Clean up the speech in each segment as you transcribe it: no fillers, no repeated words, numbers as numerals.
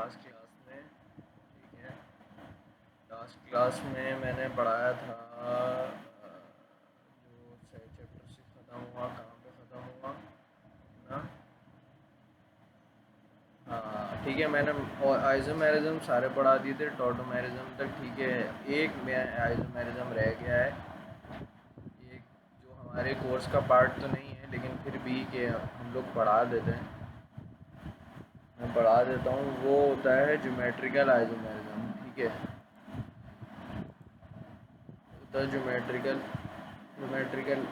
Last class में। ठीक है, लास्ट क्लास में मैंने पढ़ाया था जो चैप्टर 6 ख़त्म हुआ, कहाँ पे ख़त्म हुआ ना। हाँ ठीक है, मैंने आइसोमेरिज्म सारे पढ़ा दिए थे, टॉटोमेरिज्म तक। ठीक है, एक में आइसोमेरिज्म रह गया है, एक जो हमारे कोर्स का पार्ट तो नहीं है लेकिन फिर भी कि हम लोग पढ़ा देते हैं, मैं पढ़ा देता हूँ। वो होता है ज्योमेट्रिकल आइसोमेरिज्म। ठीक है, होता है ज्योमेट्रिकल ज्योमेट्रिकल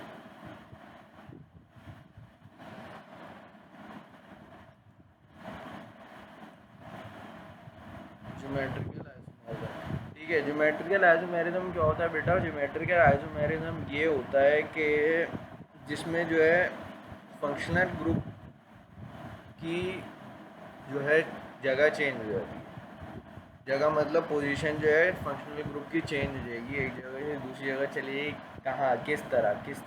ज्योमेट्रिकल आइसोमेरिज्म। ठीक है, ज्योमेट्रिकल आइसोमेरिज्म क्या होता है बेटा? ज्योमेट्रिकल आइसोमेरिज्म ये होता है कि जिसमें जो है फंक्शनल ग्रुप की जो है जगह चेंज हो जाती है। जगह मतलब पोजीशन जो है फंक्शनल ग्रुप की चेंज हो जाएगी, एक जगह से दूसरी जगह चली जाएगी। कहाँ, किस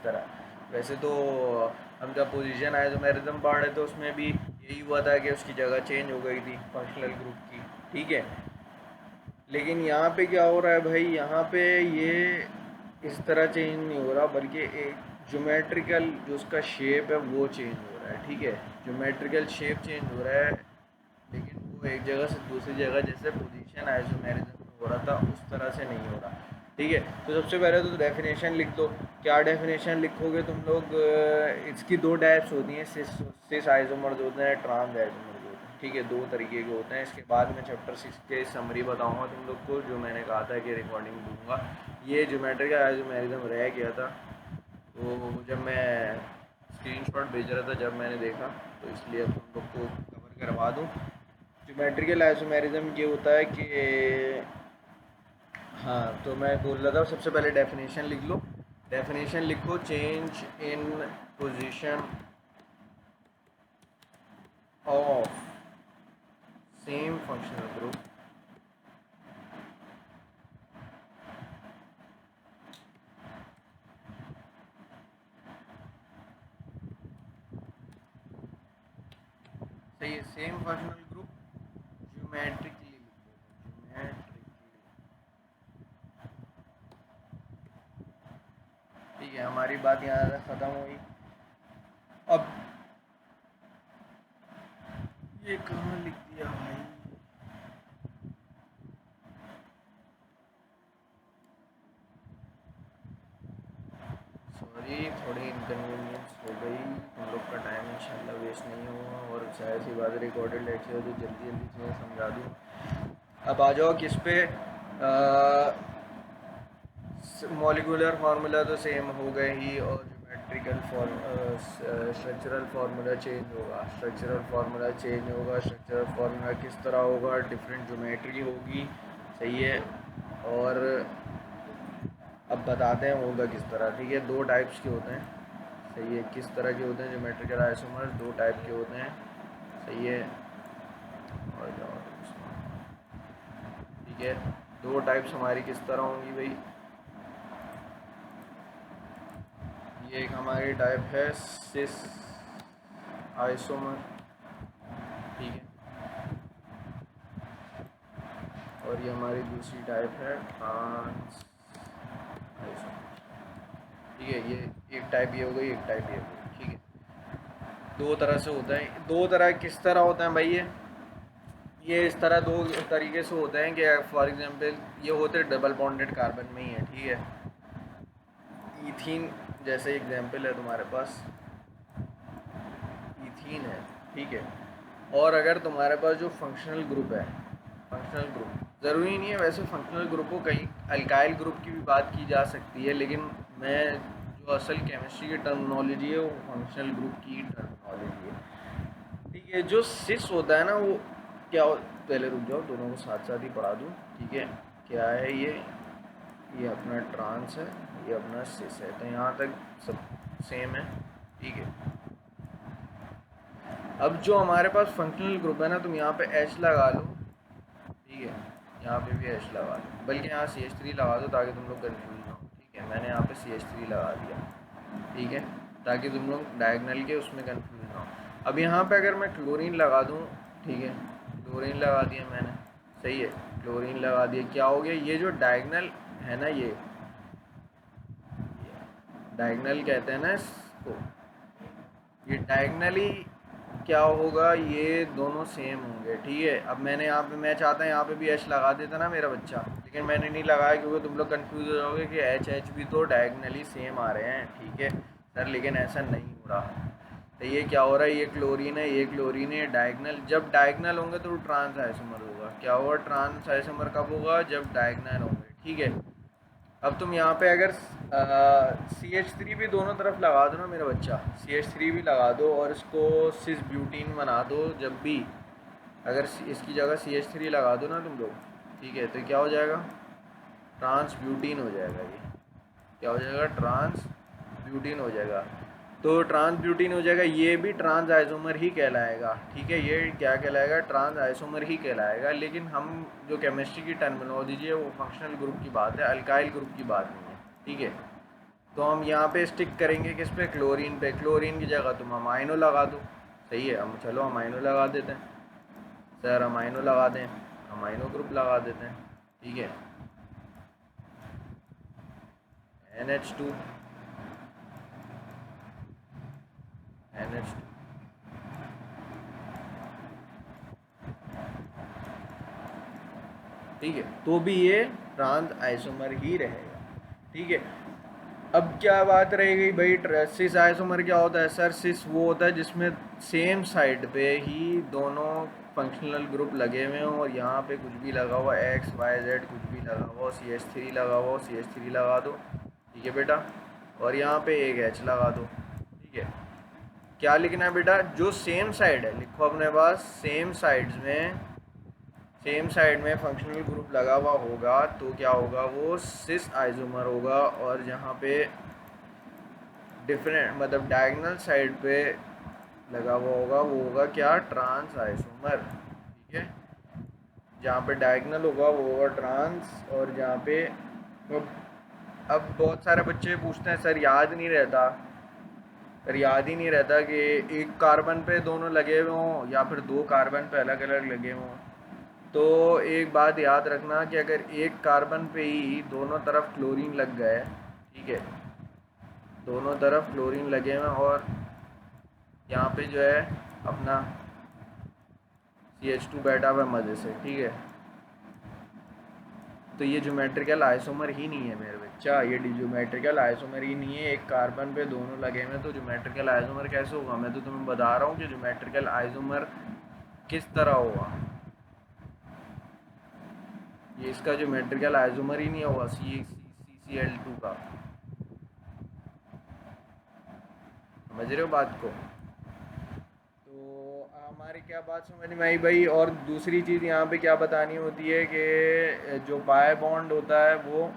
तरह? वैसे तो हम जब पोजीशन आइसोमेरिज्म पढ़ रहे थे उसमें भी यही हुआ था कि उसकी जगह चेंज हो गई थी फंक्शनल ग्रुप की। ठीक है, लेकिन यहाँ पे क्या हो रहा है भाई? यहाँ पे ये इस तरह चेंज नहीं हो रहा, बल्कि एक ज्योमेट्रिकल जो उसका शेप है वो चेंज हो रहा है। ठीक है, ज्योमेट्रिकल शेप चेंज हो रहा है, लेकिन वो एक जगह से दूसरी जगह जैसे पोजीशन आइसोमेरिज्म में हो रहा था उस तरह से नहीं हो रहा। ठीक है, तो सबसे पहले तो डेफिनेशन लिख दो। क्या डेफिनेशन लिखोगे तुम लोग? इसकी दो टाइप्स होती हैं, सिस आइसोमर्स होते हैं, ट्रांस आइसोमर्स होते हैं। ठीक है, दो तरीके के होते हैं। इसके बाद में चैप्टर 6 के समरी बताऊंगा तुम लोग को, जो मैंने कहा था कि रिकॉर्डिंग दूंगा। ये ज्योमेट्रिकल आइसोमेरिज्म रह गया था, तो जब मैं स्क्रीनशॉट भेज रहा था जब मैंने देखा, तो इसलिए अब तुम लोग को कवर करवा दूँ। ज्योमेट्रिकल आइसोमेरिज्म ये होता है कि, हाँ तो मैं बोल रहा था सबसे पहले डेफिनेशन लिख लो। डेफिनेशन लिखो, change in position of same functional group सही है, सेम फंक्शनल ग्रुप ज्योमेट्रिकली लिख दो, ज्योमेट्रिकली। ठीक है, हमारी बात यहाँ से ख़त्म हुई। अब ये कहाँ लिख दिया भाई? सॉरी, थोड़ी इनकन्वीनियंस हो गई। तुम लोग का टाइम इंशाल्लाह वेस्ट नहीं हुआ, और शायद सी बात रिकॉर्डेड लेक्चर तो जल्दी जल्दी तुम्हें समझा दूँ। अब आ जाओ किस पे? मॉलिक्यूलर फार्मूला तो सेम हो गए ही, और ज्योमेट्रिकल स्ट्रक्चरल फार्मूला चेंज होगा। स्ट्रक्चरल फार्मूला किस तरह होगा? डिफरेंट ज्योमेट्री होगी। सही है, और अब बताते हैं होगा किस तरह। ठीक है, दो टाइप्स के होते हैं। सही है, किस तरह के होते हैं ज्योमेट्रिकल आइसोमर्स? दो टाइप के होते हैं। सही है, और जाओ ठीक है, दो टाइप्स हमारी किस तरह होंगी भाई? ये एक हमारी टाइप है सिस आइसोमर। ठीक है, और ये हमारी दूसरी टाइप है ट्रांस आइसोमर। ठीक है, ये एक टाइप ये हो गई, एक टाइप ये हो गई। ठीक है, दो तरह से होता है। दो तरह किस तरह होता है भाई? ये इस तरह दो तरीके से होते हैं कि फॉर एग्जांपल ये होते डबल बॉन्डेड कार्बन में ही है। ठीक है, इथीन जैसे एग्जांपल है तुम्हारे पास, इथीन है। ठीक है, और अगर तुम्हारे पास जो फंक्शनल ग्रुप है, फंक्शनल ग्रुप ज़रूरी नहीं है वैसे, फंक्शनल ग्रुप को कहीं अल्काइल ग्रुप की भी बात की जा सकती है, लेकिन मैं जो असल केमिस्ट्री की टर्मिनोलॉजी है वो फंक्शनल ग्रुप की टर्मिनोलॉजी है। ठीक है, जो सिस होता है ना वो क्या पहले रुक जाओ, दोनों को साथ साथ ही पढ़ा दूँ। ठीक है, क्या है ये अपना ट्रांस है, ये अपना सिस है, तो यहाँ तक सब सेम है। ठीक है, अब जो हमारे पास फंक्शनल ग्रुप है ना, तुम यहाँ पे एच लगा लो। ठीक है, यहाँ पे भी एच लगा लो, बल्कि यहाँ CH3 लगा दो ताकि तुम लोग कन्फ्यूज ना हो। ठीक है, मैंने यहाँ पे CH3 लगा दिया। ठीक है, ताकि तुम लोग डायगनल के उसमें कन्फ्यूज ना हो। अब यहाँ पे अगर मैं क्लोरीन लगा दूँ, ठीक है, क्लोरीन लगा दिया मैंने, सही है, क्लोरीन लगा दिया। क्या हो गया, ये जो डायगनल है ना, ये डायगनल कहते हैं ना इसको, ये डायगनली क्या होगा, ये दोनों सेम होंगे, ठीक है। अब मैंने यहाँ पे, मैं चाहता यहाँ पे भी एच लगा देता ना मेरा बच्चा, लेकिन मैंने नहीं लगाया क्योंकि तुम लोग कंफ्यूज हो जाओगे कि एच एच भी तो डायगनली सेम आ रहे हैं, ठीक है सर, लेकिन ऐसा नहीं हो रहा। तो ये क्या हो रहा है, ये क्लोरीन है, ये क्लोरीन है, डायगनल, जब डायगनल होंगे तो ट्रांस आइसोमर होगा। क्या होगा, ट्रांस आइसोमर कब होगा, जब डायगनल होंगे, ठीक है। अब तुम यहाँ पे अगर CH3 भी दोनों तरफ लगा दो ना मेरा बच्चा, CH3 भी लगा दो और इसको सिस ब्यूटीन बना दो, जब भी अगर इसकी जगह CH3 लगा दो ना तुम लोग, ठीक है, तो क्या हो जाएगा, ट्रांस ब्यूटीन हो जाएगा। ये क्या हो जाएगा, ट्रांस ब्यूटीन हो जाएगा। तो ट्रांस ब्यूटीन हो जाएगा, ये भी ट्रांस आइसोमर ही कहलाएगा, ठीक है, ये क्या कहलाएगा, ट्रांस आइसोमर ही कहलाएगा। लेकिन हम जो केमिस्ट्री की टर्मिनोलॉजी है वो फंक्शनल ग्रुप की बात है, अल्काइल ग्रुप की बात नहीं है, ठीक है। तो हम यहाँ पे स्टिक करेंगे किस पे, क्लोरीन पे। क्लोरीन की जगह तुम अमाइनो लगा दो, सही है, हम चलो अमाइनो लगा देते हैं सर, अमाइनो लगा दें, अमाइनो ग्रुप लगा देते हैं, ठीक है, NH2 NH2, ठीक है, तो भी ये ट्रांस आइसोमर ही रहेगा, ठीक है। अब क्या बात रह गई भाई, सिस आइसोमर क्या होता है सर, सिस वो होता है जिसमें सेम साइड पे ही दोनों फंक्शनल ग्रुप लगे हुए हों, और यहाँ पे कुछ भी लगा हुआ, XYZ कुछ भी लगा हुआ, CH3 लगा हुआ, CH3 लगा दो, ठीक है बेटा, और यहाँ पे एक H लगा दो, ठीक है। क्या लिखना है बेटा, जो सेम साइड है, लिखो अपने पास, सेम साइड में फंक्शनल ग्रुप लगा हुआ होगा तो क्या होगा, वो सिस आइसोमर होगा। और जहाँ पे डिफरेंट मतलब डायगोनल साइड पे लगा हुआ होगा वो होगा क्या, ट्रांस आइसोमर, ठीक है। जहाँ पे डायगोनल होगा वो होगा ट्रांस, और जहाँ पे अब बहुत सारे बच्चे पूछते हैं सर याद नहीं रहता, पर याद ही नहीं रहता कि एक कार्बन पे दोनों लगे हुए हों या फिर दो कार्बन पे अलग अलग लगे हों। तो एक बात याद रखना कि अगर एक कार्बन पे ही दोनों तरफ क्लोरीन लग गए, ठीक है, दोनों तरफ क्लोरीन लगे हुए और यहाँ पे जो है अपना CH2 बैठा हुआ मज़े से, ठीक है, तो ये ज्योमेट्रिकल आइसोमर ही नहीं है मेरे बच्चा, ये ज्योमेट्रिकल आइसोमर ही नहीं है। एक कार्बन पे दोनों लगे हुए तो ज्योमेट्रिकल आइसोमर कैसे होगा, मैं तो तुम्हें बता रहा हूँ कि ज्योमेट्रिकल आइसोमर किस तरह होगा, ये इसका ज्योमेट्रिकल आइसोमर ही नहीं होगा CCl2 का, समझ रहे हो बात को। तो हमारी क्या बात समझ में आई भाई। और दूसरी चीज़ यहाँ पे क्या बतानी होती है कि जो पाई बॉन्ड होता है वो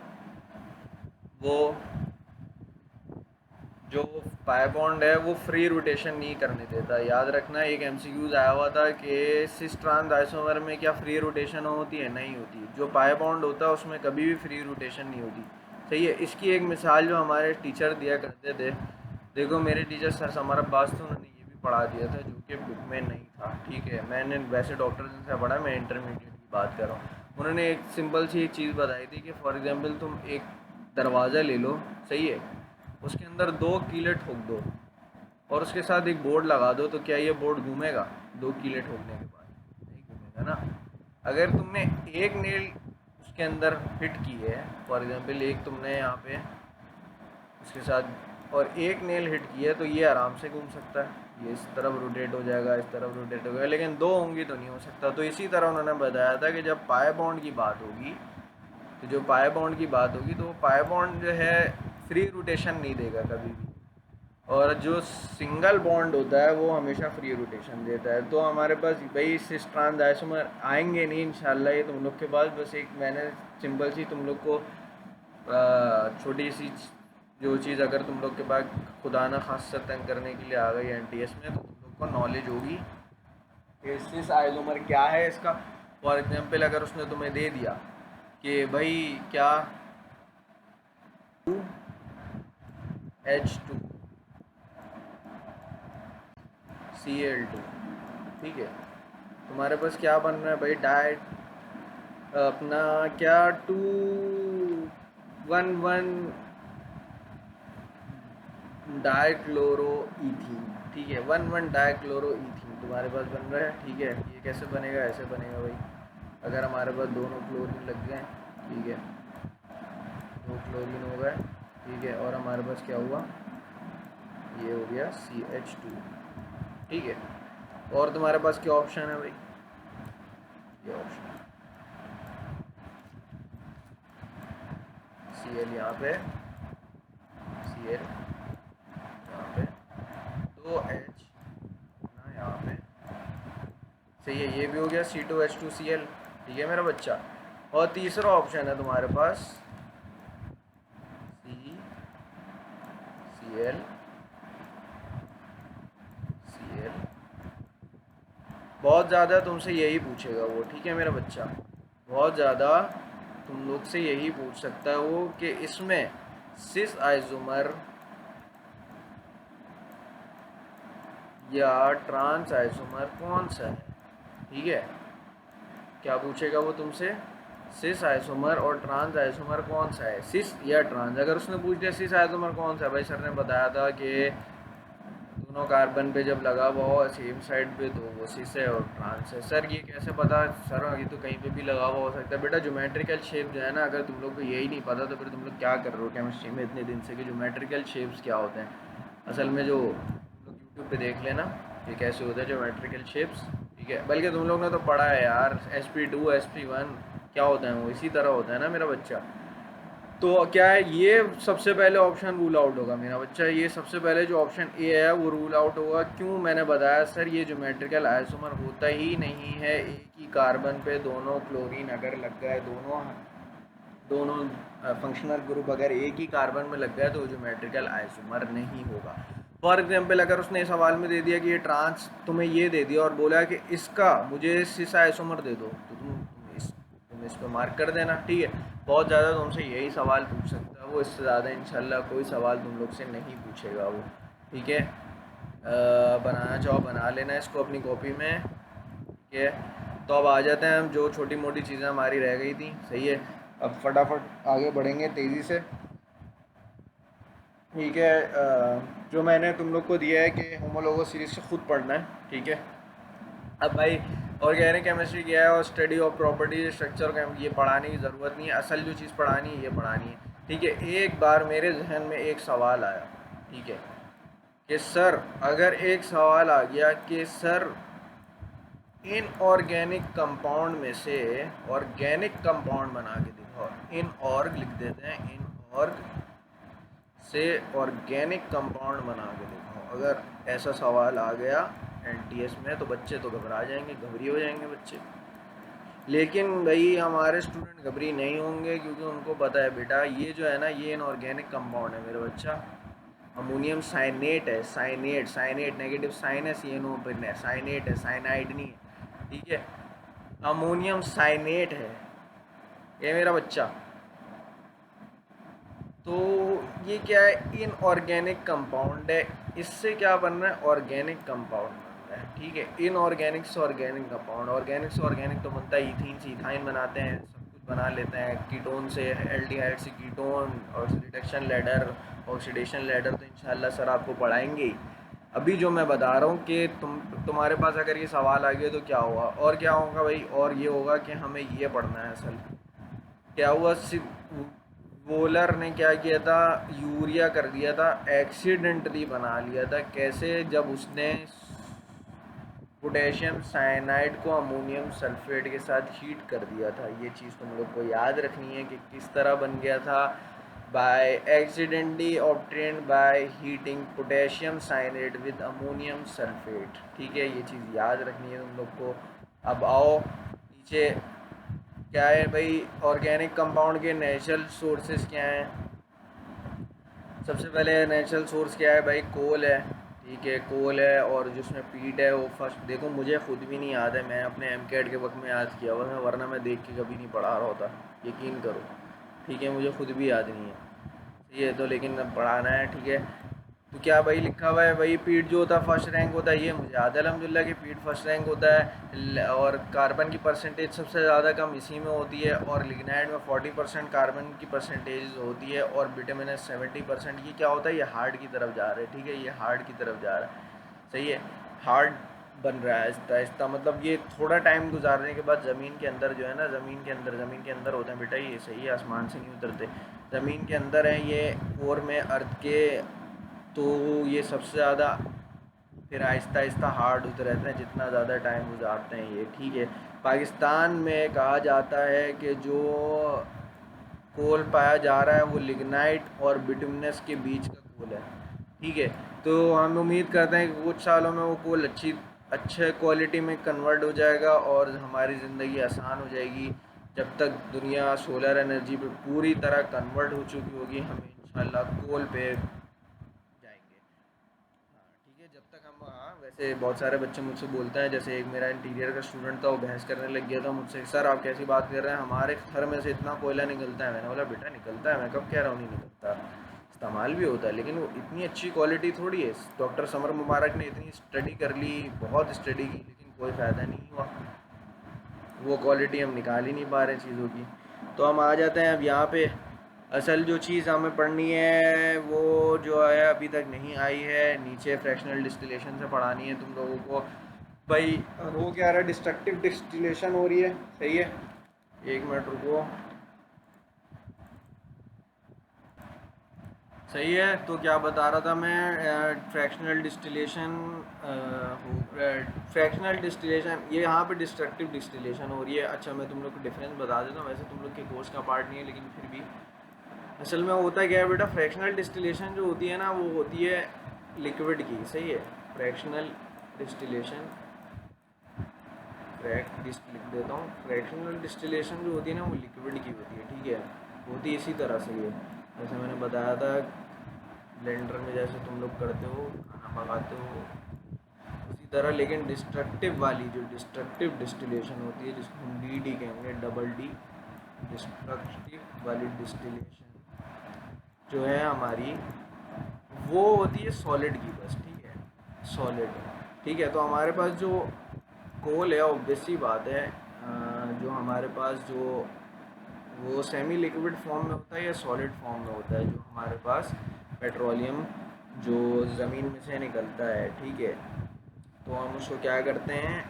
जो पाई बॉन्ड है वो फ्री रोटेशन नहीं करने देता। याद रखना, एक MCQs आया हुआ था कि सिस ट्रांस आइसोमर में क्या फ्री रोटेशन होती है, नहीं होती। जो पाई बॉन्ड होता है उसमें कभी भी फ्री रोटेशन नहीं होती, सही है। इसकी एक मिसाल जो हमारे टीचर दिया करते थे, देखो मेरे टीचर सर समर अब्बास थे, उन्होंने ये भी पढ़ा दिया था जो कि बुक में नहीं था, ठीक है। मैंने वैसे डॉक्टर से पढ़ा, मैं इंटरमीडिएट की बात कर रहा हूँ। उन्होंने एक सिंपल सी एक चीज़ बताई थी कि फॉर एग्जांपल तुम एक दरवाज़ा ले लो, सही है, उसके अंदर दो कीले ठोक दो और उसके साथ एक बोर्ड लगा दो, तो क्या ये बोर्ड घूमेगा? दो कीले ठोकने के बाद नहीं घूमेगा ना। अगर तुमने एक नेल उसके अंदर फिट की है, फॉर एग्जांपल एक तुमने यहाँ पे उसके साथ और एक नेल हिट की है, तो ये आराम से घूम सकता है, ये इस तरफ रोटेट हो जाएगा, इस तरफ रोटेट हो जाएगा, लेकिन दो होंगी तो नहीं हो सकता। तो इसी तरह उन्होंने बताया था कि जब पाई बॉन्ड की बात होगी, तो जो पाई बॉन्ड की बात होगी तो वो पाई बॉन्ड जो है फ्री रोटेशन नहीं देगा कभी भी, और जो सिंगल बॉन्ड होता है वो हमेशा फ्री रोटेशन देता है। तो हमारे पास भाई सिस ट्रांस आइसोमर आएंगे नहीं इंशाल्लाह, ये तुम लोग के पास बस एक मैंने सिंपल सी तुम लोग को छोटी सी जो चीज़ अगर तुम लोग के पास खुदा ना खासा तंग करने के लिए आ गई NTS में, तो तुम लोग को नॉलेज होगी कि सिस आइसोमर क्या है इसका। फॉर एग्जांपल अगर उसने तुम्हें दे दिया कि भाई क्या H2 Cl2, ठीक है, तुम्हारे पास क्या बन रहा है भाई, डाइट अपना क्या, 2 1 1 डाइक्लोरोईथीन, ठीक है, 1 1 डाइक्लोरोईथीन तुम्हारे पास बन रहा है, ठीक है। ये कैसे बनेगा, ऐसे बनेगा भाई, अगर हमारे पास दोनों क्लोरीन लग गए, ठीक है, 2 क्लोरीन हो गए, ठीक है, और हमारे पास क्या हुआ, ये हो गया CH2, ठीक है। और तुम्हारे पास क्या ऑप्शन है भाई, ये ऑप्शन Cl यहाँ पे, Cl यहाँ पे, 2H ना यहाँ पे, सही है, ये भी हो गया C2H2Cl, ठीक है मेरा बच्चा। और तीसरा ऑप्शन है तुम्हारे पास CCl, Cl, बहुत ज़्यादा तुमसे यही पूछेगा वो, ठीक है मेरा बच्चा, बहुत ज़्यादा तुम लोग से यही पूछ सकता है वो कि इसमें सिस आइसोमर या ट्रांस आइसोमर कौन सा है, ठीक है, क्या पूछेगा वो तुमसे, सिस आइसोमर और ट्रांस आइसोमर कौन सा है, सिस या ट्रांस। अगर उसने पूछ दिया सिस आइसोमर कौन सा है, भाई सर ने बताया था कि दोनों कार्बन पे जब लगा हुआ हो सेम साइड पे तो वो सिस है और ट्रांस है। सर ये कैसे पता, सर ये तो कहीं पे भी लगा हुआ हो सकता है। बेटा ज्योमेट्रिकल शेप जो है ना, अगर तुम लोग को यही नहीं पता तो फिर तुम लोग क्या कर रहे हो केमिस्ट्री में इतने दिन से, कि ज्योमेट्रिकल शेप्स क्या होते हैं। असल में जो लोग यूट्यूब पे देख लेना ये कैसे होता है ज्योमेट्रिकल शेप्स, ठीक है, बल्कि तुम लोग ने तो पढ़ा है यार, SP2 SP1 क्या होता है वो इसी तरह होता है ना मेरा बच्चा। तो क्या है, ये सबसे पहले ऑप्शन रूल आउट होगा मेरा बच्चा, ये सबसे पहले जो ऑप्शन ए है वो रूल आउट होगा। क्यों, मैंने बताया सर ये ज्योमेट्रिकल आइसोमर होता ही नहीं है, एक ही कार्बन पे दोनों क्लोरीन अगर लग गए, दोनों दोनों फंक्शनल ग्रुप अगर एक ही कार्बन में लग गया तो ज्योमेट्रिकल आइसोमर नहीं होगा। फॉर एग्जांपल अगर उसने सवाल में दे दिया कि ये ट्रांस, तुम्हें ये दे दिया और बोला कि इसका मुझे सिस आइसोमर दे दो, तो तुम इस पर मार्क कर देना, ठीक है। बहुत ज़्यादा तुमसे यही सवाल पूछ सकता है वो, इससे ज़्यादा इंशाल्लाह कोई सवाल तुम लोग से नहीं पूछेगा वो, ठीक है। बनाना चाहो बना लेना इसको अपनी कॉपी में, ठीक है। तो अब आ जाते हैं हम, जो छोटी मोटी चीज़ें हमारी रह गई थी, सही है, अब फटाफट आगे बढ़ेंगे तेज़ी से, ठीक है। जो मैंने तुम लोग को दिया है कि होमोलोगस सीरीज से खुद पढ़ना है, ठीक है। अब भाई ऑर्गेनिक केमिस्ट्री क्या है और स्टडी ऑफ प्रॉपर्टीज स्ट्रक्चर, ये पढ़ाने की ज़रूरत नहीं है, असल जो चीज़ पढ़ानी है ये पढ़ानी है, ठीक है। एक बार मेरे जहन में एक सवाल आया, ठीक है, कि सर अगर एक सवाल आ गया कि सर इन ऑर्गेनिक कंपाउंड में से ऑर्गेनिक कंपाउंड बना के दिखाओ, इन ऑर्ग लिख देते हैं, इन ऑर्ग से ऑर्गेनिक कंपाउंड बना के दिखाओ। अगर ऐसा सवाल आ गया NTS में तो बच्चे तो घबरा जाएंगे, घबरी हो जाएंगे बच्चे। लेकिन भाई हमारे स्टूडेंट घबरी नहीं होंगे, क्योंकि उनको पता है बेटा ये जो है ना ये इनऑर्गेनिक कंपाउंड है मेरा बच्चा, अमोनियम साइनेट है, साइनेट, साइनेट नेगेटिव साइन है, CNO पर है, साइनेट है, साइनाइड नहीं है, ठीक है, अमोनियम साइनेट है ये मेरा बच्चा। तो ये क्या है, इनऑर्गेनिक कंपाउंड है, इससे क्या बन रहा है, ऑर्गेनिक कंपाउंड बन रहा है, ठीक है। इनऑर्गेनिक से ऑर्गेनिक कंपाउंड, ऑर्गेनिक से ऑर्गेनिक तो बनता है इथीन से इथाइन बनाते हैं, सब कुछ बना लेते हैं, कीटोन से एल्डिहाइड से कीटोन, और रिडक्शन लैडर, ऑक्सीडेशन लैडर तो इंशाल्लाह सर आपको पढ़ाएंगे ही। अभी जो मैं बता रहा हूँ कि तुम्हारे पास अगर ये सवाल आ गया तो क्या होगा, और क्या होगा भाई, और ये होगा कि हमें ये पढ़ना है असल क्या हुआ, वोलर ने क्या किया था, यूरिया कर दिया था, एक्सीडेंटली बना लिया था, कैसे, जब उसने पोटेशियम साइनाइड को अमोनियम सल्फेट के साथ हीट कर दिया था। ये चीज़ तुम लोग को याद रखनी है कि किस तरह बन गया था, by accidentally obtained by heating potassium cyanide with ammonium sulphate, ठीक है, ये चीज़ याद रखनी है तुम लोग को। अब आओ नीचे, क्या है भाई, ऑर्गेनिक कंपाउंड के नेचुरल सोर्सेज क्या हैं। सबसे पहले नेचुरल सोर्स क्या है भाई, कोल है, ठीक है, कोल है, और जिसमें पीट है वो फर्स्ट, देखो मुझे खुद भी नहीं याद है, मैं अपने MCAT के वक्त में याद किया हुआ था, वरना मैं देख के कभी नहीं पढ़ा रहा होता, यकीन करो, ठीक है, मुझे खुद भी याद नहीं है, ठीक है, तो लेकिन अब पढ़ाना है, ठीक है। तो क्या भाई लिखा हुआ है भाई, पीट जो होता है फर्स्ट रैंक होता है, ये मुझे याद है अल्हम्दुलिल्लाह कि पीट फर्स्ट रैंक होता है। और कार्बन की परसेंटेज सबसे ज़्यादा कम इसी में होती है, और लिग्नाइट में 40% कार्बन की परसेंटेज होती है, और बिटामिनस 70%। ये क्या होता है, ये हार्ट की तरफ जा रहा है, ठीक है, ये हार्ट की तरफ जा रहा है, सही है, हार्ट बन रहा है आहिस्ता आहिस्ता। मतलब ये थोड़ा टाइम गुजारने के बाद ज़मीन के अंदर जो है ना, ज़मीन के अंदर होते हैं बेटा ये, सही है, आसमान से नहीं उतरते, ज़मीन के अंदर है ये, कोर में अर्थ के। तो ये सबसे ज़्यादा फिर आहिस्ता आहिस्ता हार्ड होते रहते हैं जितना ज़्यादा टाइम गुजारते हैं ये, ठीक है। पाकिस्तान में कहा जाता है कि जो कोल पाया जा रहा है वो लिग्नाइट और बिटुमिनस के बीच का कोल है, ठीक है। तो हम उम्मीद करते हैं कि कुछ सालों में वो कोल अच्छे क्वालिटी में कन्वर्ट हो जाएगा और हमारी ज़िंदगी आसान हो जाएगी। जब तक दुनिया सोलर एनर्जी पे पूरी तरह कन्वर्ट हो चुकी होगी, हम इंशाल्लाह कोल पे जाएंगे। हाँ ठीक है, जब तक हम, हाँ वैसे बहुत सारे बच्चे मुझसे बोलते हैं, जैसे एक मेरा इंटीरियर का स्टूडेंट था, वो बहस करने लग गया था मुझसे, सर आप कैसी बात कर रहे हैं, हमारे घर में से इतना कोयला निकलता है। मैंने बोला बेटा निकलता है, मैं कब कह रहा हूँ नहीं निकलता, इस्तेमाल भी होता है, लेकिन वो इतनी अच्छी क्वालिटी थोड़ी है। डॉक्टर समर मुबारक ने इतनी स्टडी कर ली, बहुत स्टडी की, लेकिन कोई फ़ायदा नहीं हुआ, वो क्वालिटी हम निकाल ही नहीं पा रहे चीज़ों की। तो हम आ जाते हैं अब यहाँ पे, असल जो चीज़ हमें पढ़नी है वो जो है अभी तक नहीं आई है, नीचे फ्रैक्शनल डिस्टिलेशन से पढ़ानी है तुम लोगों को। भाई वो क्या रहा है, डिस्ट्रक्टिव डिस्टिलेशन हो रही है, सही है, एक मिनट रुको, सही है। तो क्या बता रहा था मैं, फ्रैक्शनल डिस्टिलेशन, फ्रैक्शनल डिस्टिलेशन, ये यहाँ पे डिस्ट्रक्टिव डिस्टिलेशन हो रही है। अच्छा मैं तुम लोग को डिफरेंस बता देता हूँ, वैसे तुम लोग के कोर्स का पार्ट नहीं है लेकिन फिर भी, असल में होता क्या है बेटा, फ्रैक्शनल डिस्टिलेशन जो होती है ना, वो होती है लिक्विड की, सही है, फ्रैक्शनल डिस्टिलेशन, लिख देता हूँ, फ्रैक्शनल डिस्टिलेशन जो होती है ना वो लिक्विड की होती है, ठीक है, होती इसी तरह से है, जैसे मैंने बताया था ब्लेंडर में जैसे तुम लोग करते हो, खाना पकाते हो, उसी तरह। लेकिन डिस्ट्रक्टिव वाली जो डिस्ट्रक्टिव डिस्टिलेशन होती है, जिसको हम डी डी कहेंगे, डबल डी, डिस्ट्रक्टिव वाली डिस्टिलेशन जो है हमारी, वो होती है सॉलिड की बस, ठीक है, सॉलिड, ठीक है। तो हमारे पास जो कोल है, ऑब्वियस सी बात है, जो हमारे पास जो वो सेमी लिक्विड फॉर्म में होता है या सॉलिड फॉर्म में होता है, जो हमारे पास पेट्रोलियम जो ज़मीन में से निकलता है, ठीक है। तो हम उसको क्या करते हैं,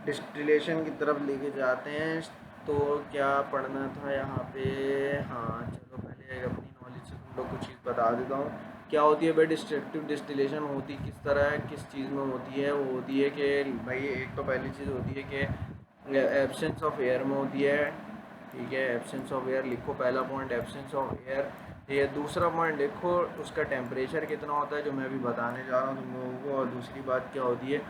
डिस्टिलेशन की तरफ लेके जाते हैं। तो क्या पढ़ना था यहाँ पे, हाँ चलो पहले अपनी नॉलेज से तुम लोग को चीज़ बता देता हूँ क्या होती है भाई। डिस्ट्रक्टिव डिस्टिलेशन होती किस तरह है, किस चीज़ में होती है, वो होती है कि भाई एक तो पहली चीज़ होती है कि एब्सेंस ऑफ एयर में होती है, ठीक है, एब्सेंस ऑफ एयर लिखो, पहला पॉइंट एब्सेंस ऑफ एयर। ये दूसरा पॉइंट देखो उसका टेम्परेचर कितना होता है, जो मैं अभी बताने जा रहा हूँ तुम लोगों को। और दूसरी बात क्या होती है,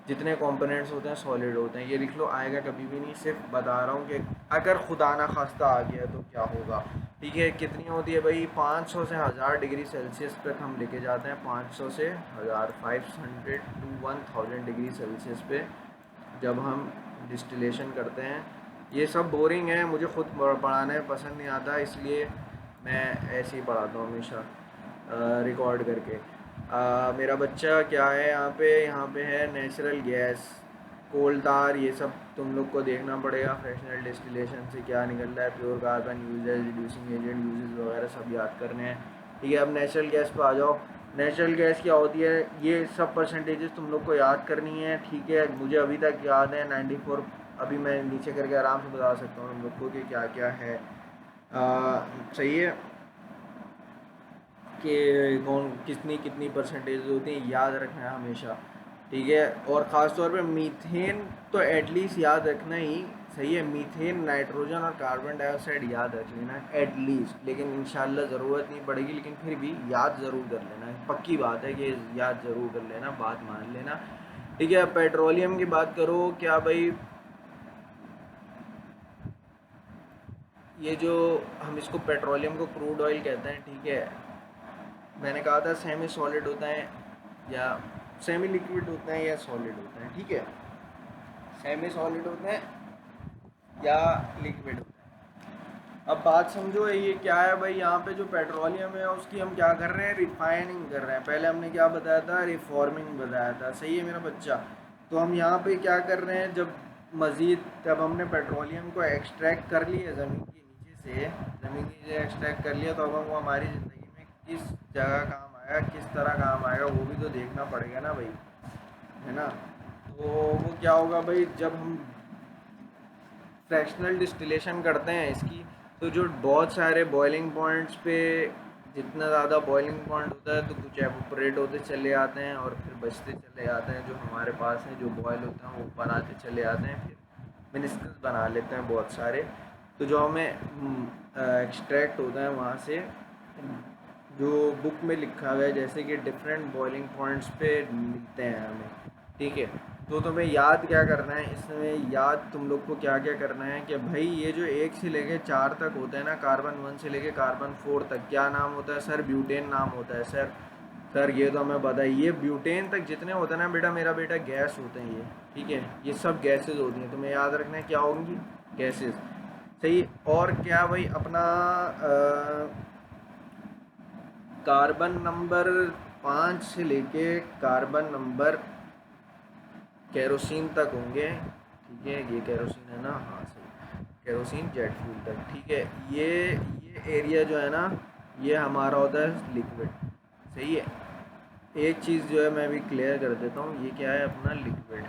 जितने कंपोनेंट्स होते हैं सॉलिड होते हैं, ये लिख लो, आएगा कभी भी नहीं, सिर्फ बता रहा हूँ कि अगर खुदा ना खास्ता आ गया तो क्या होगा, ठीक है। कितनी होती है भाई, 500 से 1000 डिग्री सेल्सियस तक हम लेके जाते हैं, 500 से 1000, 500 टू 1000 डिग्री सेल्सियस पे जब हम डिस्टिलेशन करते हैं। ये सब बोरिंग है, मुझे ख़ुद पढ़ाने में पसंद नहीं आता, इसलिए मैं ऐसे ही पढ़ाता हूँ हमेशा रिकॉर्ड करके। मेरा बच्चा क्या है यहाँ पे है नेचुरल गैस, कोलदार, ये सब तुम लोग को देखना पड़ेगा। फ्रैक्शनल डिस्टिलेशन से क्या निकल रहा है, pure carbon uses, reducing agent uses वगैरह सब याद करने हैं, ठीक है। अब नेचुरल गैस पे आ जाओ। नेचुरल गैस क्या होती है, ये सब परसेंटेजेस तुम लोग को याद करनी है, ठीक है। मुझे अभी तक याद है 94, अभी मैं नीचे करके आराम से बता सकता हूँ तुम लोग को कि क्या क्या है, सही है, कि कौन कितनी कितनी परसेंटेज होती हैं, याद रखना है हमेशा, ठीक है। और ख़ास तौर पे मीथेन तो एटलीस्ट याद रखना ही, सही है, मीथेन, नाइट्रोजन और कार्बन डाइऑक्साइड याद रख लेना एटलीस्ट, लेकिन इंशाल्लाह ज़रूरत नहीं पड़ेगी, लेकिन फिर भी याद ज़रूर कर लेना, पक्की बात है कि याद ज़रूर कर लेना, बात मान लेना, ठीक है। पेट्रोलियम की बात करो, क्या भाई ये जो हम इसको पेट्रोलियम को क्रूड ऑयल कहते हैं, ठीक है। मैंने कहा था सेमी सॉलिड होता है या सेमी लिक्विड होते हैं या सॉलिड होते हैं, ठीक है, सेमी सॉलिड होते हैं या लिक्विड होते हैं। अब बात समझो, ये क्या है भाई, यहाँ पे जो पेट्रोलियम है उसकी हम क्या कर रहे हैं, रिफाइनिंग कर रहे हैं। पहले हमने क्या बताया था, रिफॉर्मिंग बताया था, सही है मेरा बच्चा। तो हम यहाँ पे क्या कर रहे हैं, जब मज़ीद जब हमने पेट्रोलियम को एक्सट्रैक्ट कर लिया ज़मीन के नीचे से, ज़मीन के नीचे एक्सट्रैक्ट कर लिया, तो अब वो हमारी ज़िंदगी में किस जगह काम आएगा, किस तरह काम आएगा, वो भी तो देखना पड़ेगा ना भाई, है ना। तो वो क्या होगा भाई, जब हम फ्रैक्शनल डिस्टिलेशन करते हैं इसकी, तो जो बहुत सारे बॉइलिंग पॉइंट्स पे जितना ज़्यादा बॉइलिंग पॉइंट होता है तो कुछ एवोपरेट होते चले आते हैं और फिर बचते चले आते हैं, जो हमारे पास हैं जो बॉयल होते हैं वो बनाते चले आते हैं, फिर मिनिस्कल्स बना लेते हैं बहुत सारे। तो जो हमें एक्सट्रैक्ट होता है वहाँ से, जो बुक में लिखा हुआ है, जैसे कि डिफरेंट बॉइलिंग पॉइंट्स पे मिलते हैं हमें, ठीक है। तो तुम्हें याद क्या करना है इसमें, याद तुम लोग को क्या क्या करना है कि भाई ये जो 1 से लेके 4 तक होता है ना, कार्बन 1 से लेके कार्बन 4 तक, क्या नाम होता है सर, ब्यूटेन नाम होता है सर। सर ये तो हमें पता है, ये ब्यूटेन तक जितने होते हैं ना बेटा, मेरा बेटा गैस होते हैं ये, ठीक है, ये सब गैसेज होती हैं, तुम्हें याद रखना है क्या होंगी, गैसेज, सही। और क्या भाई अपना कार्बन नंबर 5 से लेके कार्बन नंबर केरोसिन तक होंगे, ठीक है, ये केरोसिन है ना, हाँ सही, केरोसिन जेट फ्यूल तक, ठीक है। ये एरिया जो है ना, ये हमारा होता है लिक्विड, सही है। एक चीज़ जो है मैं भी क्लियर कर देता हूँ, ये क्या है अपना लिक्विड,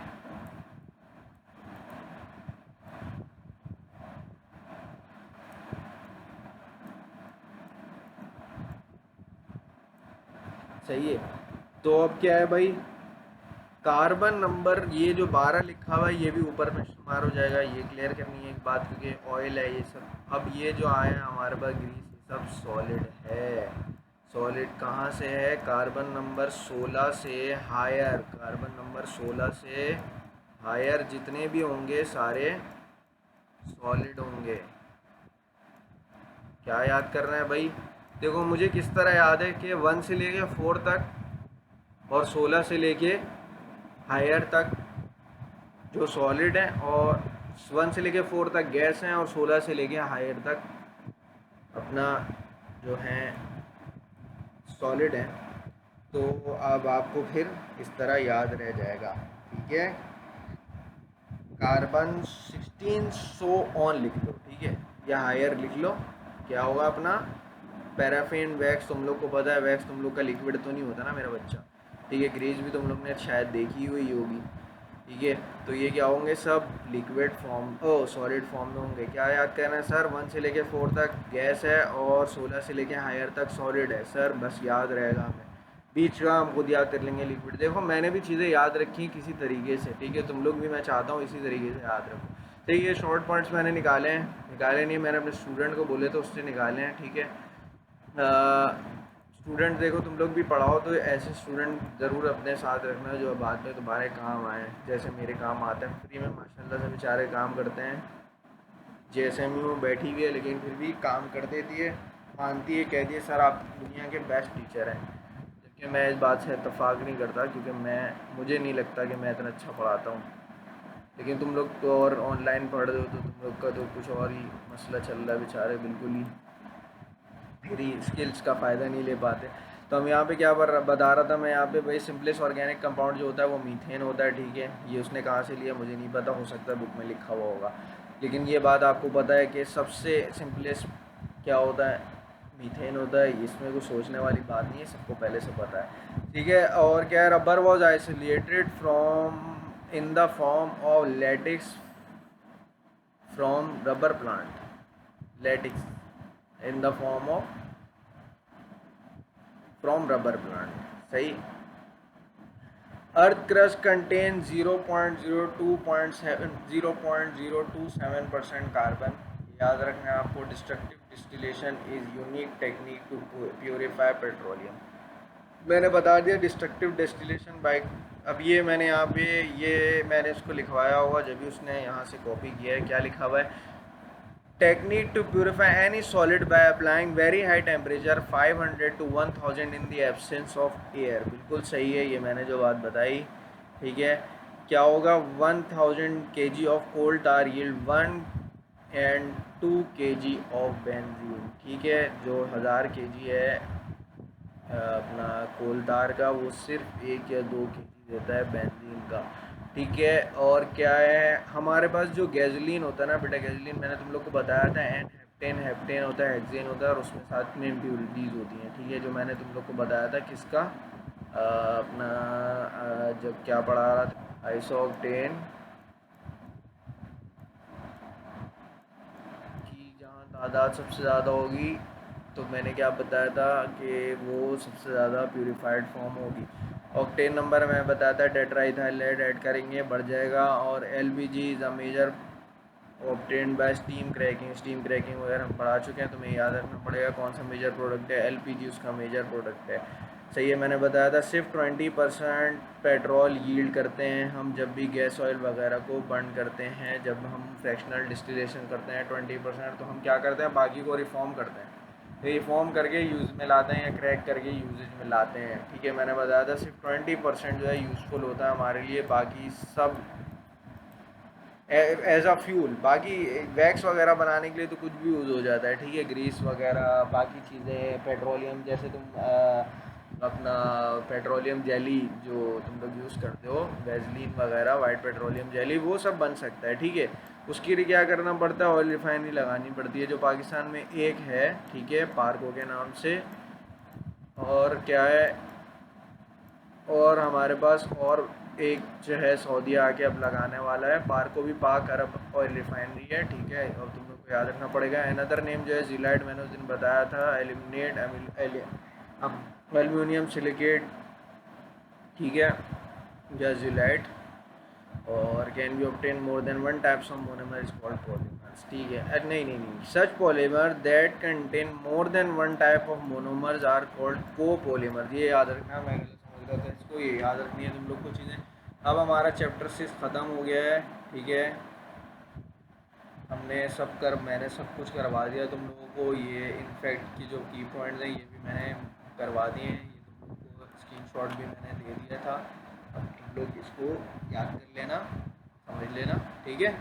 सही है। तो अब क्या है भाई, कार्बन नंबर ये जो 12 लिखा हुआ है ये भी ऊपर में शुमार हो जाएगा, ये क्लियर करनी है एक बात, क्योंकि ऑयल है ये सब। अब ये जो आए हैं हमारे पास ग्रीस, ये सब सॉलिड है। सॉलिड कहाँ से है, कार्बन नंबर 16 से हायर, कार्बन नंबर 16 से हायर जितने भी होंगे सारे सॉलिड होंगे। क्या याद करना है भाई, देखो मुझे किस तरह याद है कि 1 से लेके 4 तक और 16 से लेके हायर तक जो सॉलिड है, और 1 से लेके 4 तक गैस हैं, और 16 से लेके हायर तक अपना जो है सॉलिड है। तो अब आपको फिर इस तरह याद रह जाएगा, ठीक है। कार्बन 16 ऑन लिख लो, ठीक है, या हायर लिख लो। क्या होगा अपना पैराफिन वैक्स, तुम लोग को पता है वैक्स तुम लोग का लिक्विड तो नहीं होता ना मेरा बच्चा, ठीक है। ग्रीस भी तुम लोग ने शायद देखी हुई होगी, ठीक है। तो ये क्या होंगे, सब liquid form or solid form में होंगे। क्या याद करना है सर, 1 से लेके 4 तक गैस है और 16 से लेके हायर तक सॉलिड है सर, बस याद रहेगा हमें। बीच का हम खुद याद कर लेंगे लिक्विड। देखो मैंने भी चीज़ें याद रखी किसी तरीके से, ठीक है, तुम लोग भी मैं चाहता हूँ इसी तरीके से याद रखो, ठीक है। शॉर्ट पॉइंट्स मैंने निकाले हैं, निकाले नहीं, मैंने अपने स्टूडेंट को बोले तो उससे निकाले हैं, ठीक है। स्टूडेंट देखो तुम लोग भी पढ़ाओ तो ऐसे स्टूडेंट ज़रूर अपने साथ रखना जो बाद में तुम्हारे काम आए, जैसे मेरे काम आते हैं, फ्री में माशाल्लाह से बेचारे काम करते हैं। जेएसएमयू में बैठी हुई है लेकिन फिर भी काम कर देती है, मानती है, कहती है सर आप दुनिया के बेस्ट टीचर हैं। जबकि मैं इस बात से इत्तेफाक नहीं करता, क्योंकि मुझे नहीं लगता कि मैं इतना अच्छा पढ़ाता हूँ। लेकिन तुम लोग तो और ऑनलाइन पढ़ रहे हो तो तुम लोग का तो कुछ और ही मसला चल रहा है, बेचारे बिल्कुल ही मेरी स्किल्स का फ़ायदा नहीं ले पाते। तो हम यहाँ पे क्या बता रहा था मैं, यहाँ पे भाई सिंपलेस्ट ऑर्गेनिक कंपाउंड जो होता है वो मीथेन होता है, ठीक है। ये उसने कहाँ से लिया मुझे नहीं पता, हो सकता है बुक में लिखा हुआ होगा, लेकिन ये बात आपको पता है कि सबसे सिंपलेस्ट क्या होता है, मीथेन होता है। इसमें कुछ सोचने वाली बात नहीं है, सबको पहले से पता है, ठीक है। और क्या है, rubber was isolated from in the form of latex from rubber plant, latex in the form of from rubber plant, सही। Earth crust contain 0.027% carbon. याद रखना है आपको, destructive distillation is unique technique to purify petroleum. मैंने बता दिया destructive distillation bye, अब ये मैंने यहाँ पे ये मैंने उसको लिखवाया होगा जब भी उसने यहाँ से कॉपी किया है, क्या लिखा हुआ है, technique to purify any solid by applying very high temperature 500 to 1000 in the absence of air. बिल्कुल सही है ये मैंने जो बात बताई, ठीक है। क्या होगा, 1000 kg of coal tar yield 1 and kg of benzene, ठीक है। जो 1000 kg है अपना कोलदार का, वो सिर्फ 1 या 2 kg देता है बेंजीन का, ठीक है। और क्या है हमारे पास जो गैसोलीन होता है ना बेटा, गैसोलीन मैंने तुम लोग को बताया था एन हेप्टेन, हेप्टेन होता है, हेक्सेन होता है, और उसमें साथ में इम्प्योरिटीज़ होती हैं, ठीक है। जो मैंने तुम लोग को बताया था किसका अपना जब क्या पढ़ा रहा था, आइसोक्टेन की जहाँ तादाद सबसे ज़्यादा होगी, तो मैंने क्या बताया था कि वो सबसे ज़्यादा प्यूरिफाइड फॉर्म होगी। ऑक्टेन नंबर मैं बताया था टेट्राइथाइलेट ऐड करेंगे बढ़ जाएगा। और LPG is a major obtained by steam cracking, steam cracking वगैरह हम पढ़ा चुके हैं, तुम्हें याद रखना पड़ेगा कौन सा मेजर प्रोडक्ट है, एलपीजी उसका मेजर प्रोडक्ट है, सही है। मैंने बताया था सिर्फ 20% पेट्रोल यील्ड करते हैं हम जब भी गैस ऑयल वगैरह को बर्न करते हैं, जब हम फ्रैक्शनल डिस्टिलेशन करते हैं 20%, तो हम क्या करते हैं बाकी को रिफॉर्म करते हैं, रिफॉर्म करके यूज़ में लाते हैं या क्रैक करके यूजेज में लाते हैं, ठीक है। मैंने बताया था सिर्फ 20% जो है यूज़फुल होता है हमारे लिए, बाकी सब एज अ फ्यूल, बाकी वैक्स वगैरह बनाने के लिए तो कुछ भी यूज़ हो जाता है, ठीक है। ग्रीस वगैरह बाकी चीज़ें, पेट्रोलियम जैसे तुम अपना पेट्रोलियम जेली जो तुम लोग यूज़ करते हो, वैसलीन वगैरह, वाइट पेट्रोलियम जेली, वो सब बन सकता है, ठीक है। उसके लिए क्या करना पड़ता है, ऑयल रिफाइनरी लगानी पड़ती है, जो पाकिस्तान में एक है, ठीक है, पार्को के नाम से। और क्या है, और हमारे पास और एक जो है सऊदीया आके अब लगाने वाला है, पार्को भी पाक अरब ऑयल रिफाइनरी है, ठीक है। और तुम लोग को याद रखना पड़ेगा अनदर नेम जो है जिलाइट, मैंने उस दिन बताया था, एलिमिनेट एल्यूमिनियम सिलिकेट, ठीक है, या जिलाइट। और can be obtain more than one types of monomer is called polymers, ठीक है। नहीं, such polymer that contain more than one type of monomers are called copolymer, ये याद रखना, मैं गलत समझ रहा था इसको, ये याद रखनी है तुम लोग को चीज़ें। अब हमारा चैप्टर 6 ख़त्म हो गया है, ठीक है। मैंने सब कुछ करवा दिया तुम लोगों को, ये इनफैक्ट की जो की पॉइंट्स हैं ये भी मैंने करवा दिए हैं, ये तुम लोगों को स्क्रीनशॉट भी मैंने दे दिया था, अब तुम लोग इसको याद कर लेना, समझ लेना, ठीक है।